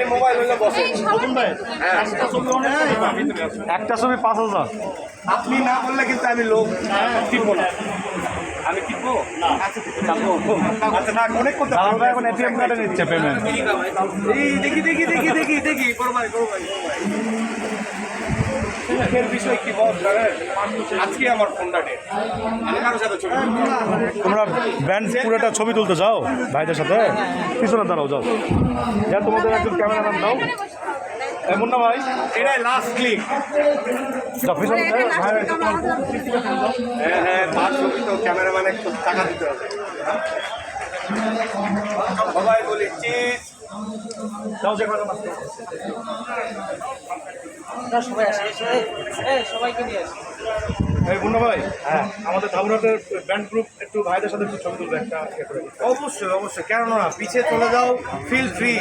এই মোবাইল হলে বসে একটা ছবি 5,000। আপনি না বললে কিন্তু আমি লোক টিপবো না। আমি টিপবো না। আচ্ছা থাক, অনেক করতে দালাল ভাই এখন এটিএম কার্ডে নিচ্ছে পেমেন্ট। দেখি দেখি দেখি দেখি দেখি করবাই করবাই দুঃখের বিষয় কি বল জানেন, আজকে আমার ফোনটা ডেট। আমি কারোর সাথে ছবি তোমরা ব্যান্ড পুরোটা ছবি তুলতে যাও ভাইদের সাথে, পিছনে দাঁড়াও যাও, যা তোমাদের একজন ক্যামেরাম্যান দাও এমন না ভাই, এটাই লাস্ট ক্লিক। যাও পিছনে ভাই। হ্যাঁ হ্যাঁ, তার ছবি তো ক্যামেরাম্যান একটু টাকা দিতে হবে। সবাই বলি চিজ যাও যে কথা সবাই আসে সবাইকে নিয়ে আসে। এই মুন্না ভাই, হ্যাঁ আমাদের ধামরাটের ব্যান্ড গ্রুপ একটু ভাইদের সাথে একটু ছবি তুলবে একটা। অবশ্যই অবশ্যই, কেন না, পিছিয়ে চলে যাও, ফিল ফ্রি।